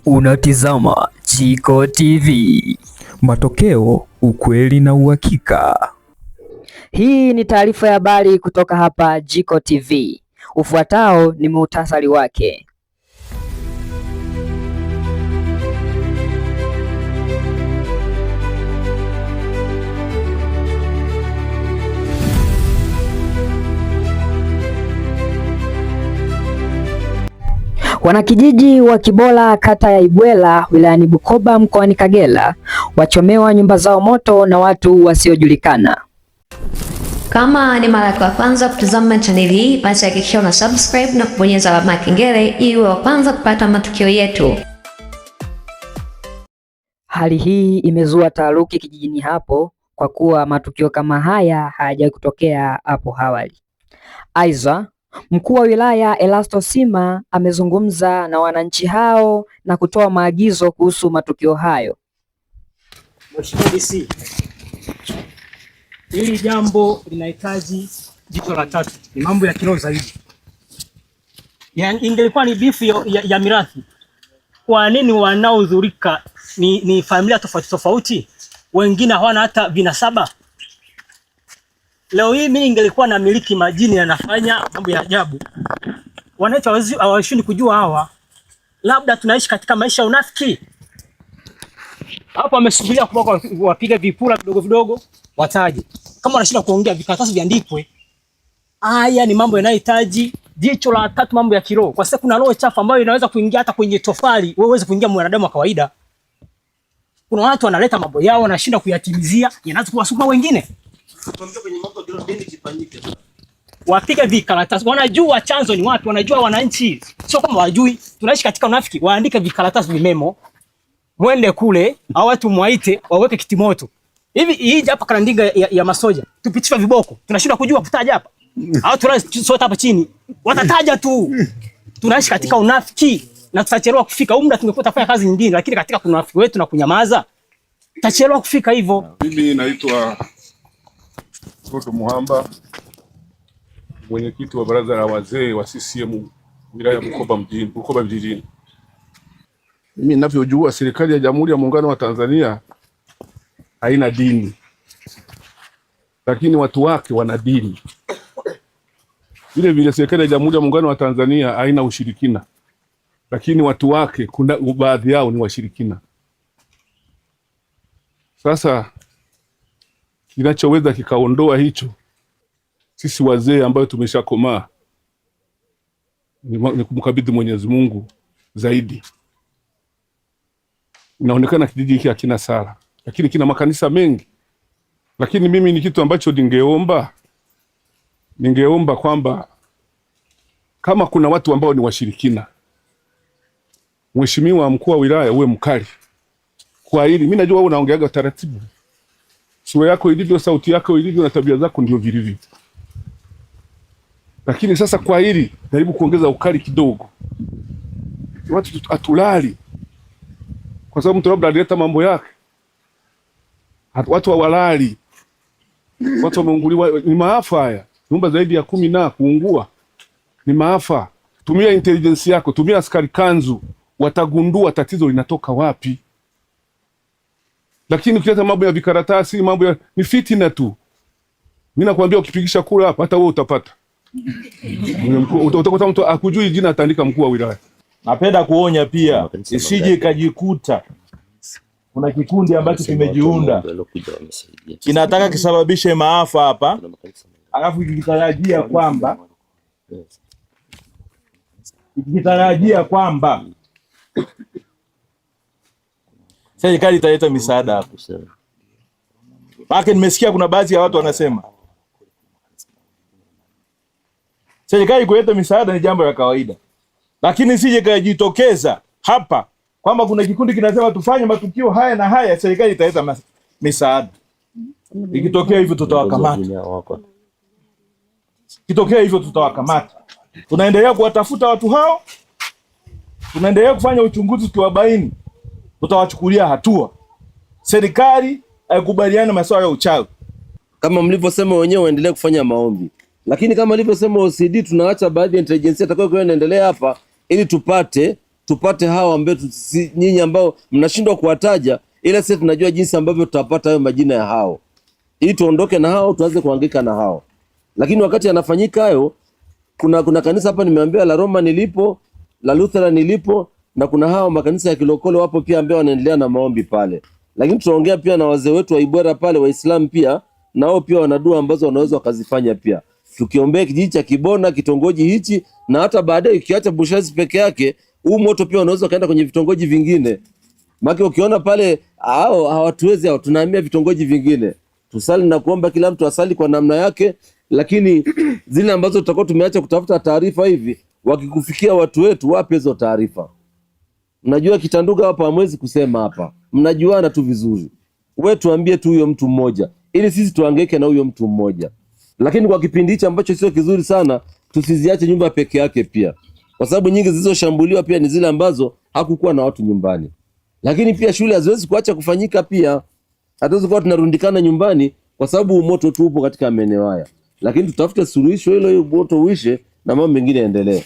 Unatizama Jiko TV. Matokeo, ukweli na uhakika. Hii ni taarifa ya habari kutoka hapa Jiko TV. Ufuatao ni muhtasari wake. Wanakijiji wa Kibola kata ya Ibwela wilayani Bukoba mkoani Kagera wachomewa nyumba zao moto na watu wasiojulikana. Kama ni mara ya kwanza kutazama chaneli hii, basi hakikisha una subscribe na kubonyeza alama ya kengele ili uwe wa kwanza kupata matukio yetu. Hali hii imezua taharuki kijijini hapo kwa kuwa matukio kama haya hayajawahi kutokea hapo awali. Aidha, mkuu wa wilaya Elasto Sima amezungumza na wananchi hao na kutoa maagizo kuhusu matukio hayo. Mheshimiwa DC, hili jambo linahitaji jicho la tatu, ni mambo ya kiroho zaidi. Ingelikuwa ni bifu ya mirathi, kwa nini wanaohudhurika ni familia tofauti tofauti, wengine hawana hata vinasaba? Leo hii mimi ingelikuwa na miliki majini na nafanya mambo ya ajabu, wananchi hawashindi kujua hawa labda tunaishi katika maisha ya unafiki. Hapo wamesubiria kwa wapiga vipura vidogo vidogo wataje. Kama wanashinda kuongea, vikaratasi viandikwe. Haya ni mambo yanayohitaji jicho la tatu, mambo ya kiroho. Kwa sababu kuna roho chafu ambayo inaweza kuingia hata kwenye tofali, wewe uweze kuingia mwanadamu wa kawaida. Kuna watu wanaleta mambo yao wanashinda kuyatimizia, yanaanza kuwasukuma wengine. Wapige vikaratasi, wanajua chanzo ni wapi, wanajua wananchi. Sio kama wajui, tunaishi katika unafiki. Waandike vikaratasi vimemo, mwende kule, au watu muaite, waweke kitimoto. Hivi hii hapa karandinga ya masoja, tupitishwe viboko. Tunashindwa kujua kutaja hapa. Au tunasota hapa chini. Watataja tu. Tunaishi katika unafiki na tutachelewa kufika. Muda tungekuwa tafanya kazi nyingine, lakini katika unafiki wetu na kunyamaza, tutachelewa kufika hivyo. Mimi naitwa Toto Muhamba, mwenyekiti wa baraza la wazee wa CCM wilaya ya Bukoba mjini. Mimi ninavyojua serikali ya Jamhuri ya Muungano wa Tanzania haina dini, lakini watu wake wana dini. Vile vile serikali ya Jamhuri ya Muungano wa Tanzania haina ushirikina, lakini watu wake kuna baadhi yao ni washirikina. Sasa kinachoweza kikaondoa hicho, sisi wazee ambao tumeshakomaa, ni kumkabidhi Mwenyezi Mungu zaidi. Inaonekana kijiji hiki hakina sala, lakini kina makanisa mengi. Lakini mimi ni kitu ambacho ningeomba kwamba kama kuna watu ambao ni washirikina, Mheshimiwa mkuu wa wilaya uwe mkali kwa hili. Mimi najua wewe unaongeaga taratibu, sura yako ilivyo, sauti yako ilivyo na tabia zako ndio vilivyo, lakini sasa kwa hili jaribu kuongeza ukali kidogo. Watu atulali kwa sababu mtu labda alileta mambo yake, watu hawalali, watu wameunguliwa. Ni maafa haya, nyumba zaidi ya 10 na kuungua ni maafa. Tumia intelligence yako, tumia askari kanzu, watagundua tatizo linatoka wapi. Lakini ukileta mambo ya vikaratasi, mambo ni fitina tu. Mimi nakwambia ukipigisha kura hapa hata wewe utapata. Utakuta mtu akujui jina ataandika mkuu wa wilaya. Napenda kuonya pia isije ikajikuta kuna kikundi ambacho kimejiunda kinataka kisababishe maafa hapa, alafu kikitarajia kwamba serikali italeta misaada hapo. Maana nimesikia kuna baadhi ya watu wanasema serikali kuleta misaada ni jambo la kawaida, lakini sije kujitokeza hapa kwamba kuna kikundi kinasema tufanye matukio haya na haya, serikali italeta misaada. Ikitokea hivyo tutawakamata. Tunaendelea kuwatafuta watu hao, tunaendelea kufanya uchunguzi, tukiwabaini tutawachukulia hatua. Serikali haikubaliana masuala ya uchawi. Kama mlivyosema wenyewe, waendelee kufanya maombi, lakini kama alivyosema OCD, tunaacha baadhi ya intelligence atakayo kuendelea hapa ili tupate tupate hao ambao nyinyi ambao mnashindwa kuwataja, ila sisi tunajua jinsi ambavyo tutapata hayo majina ya hao, ili tuondoke na hao tuanze kuhangaika na hao. Lakini wakati yanafanyika hayo, kuna kanisa hapa nimeambiwa la Roma nilipo, la Lutheran nilipo, na kuna hao makanisa ya kilokole wapo pia ambao wanaendelea na maombi pale. Lakini tutaongea pia na wazee wetu wa Ibwera pale, Waislamu pia nao pia wana dua ambazo wanaweza wakazifanya pia. Tukiombea kijiji cha Kibona, kitongoji hichi, na hata baadaye ukiacha Bushazi peke yake, huu moto pia unaweza kaenda kwenye vitongoji vingine. Maki ukiona pale hao hawatuwezi, hao tunahamia vitongoji vingine. Tusali na kuomba, kila mtu asali kwa namna yake, lakini zile ambazo tutakuwa tumeacha kutafuta taarifa hivi, wakikufikia watu wetu wape hizo taarifa. Mnajua Kitanduga hapa hamwezi kusema hapa. Mnajuana tu vizuri. Wewe tuambie tu huyo mtu mmoja, ili sisi tuhangaike na huyo mtu mmoja. Lakini kwa kipindi hichi ambacho sio kizuri sana, tusiziache nyumba peke yake pia. Kwa sababu nyingi zilizoshambuliwa pia ni zile ambazo hakukuwa na watu nyumbani. Lakini pia shule haziwezi kuacha kufanyika pia. Hatuwezi kuwa tunarundikana nyumbani kwa sababu moto tu upo katika maeneo haya. Lakini tutafute suluhisho hilo, moto uishe na mambo mengine yaendelee.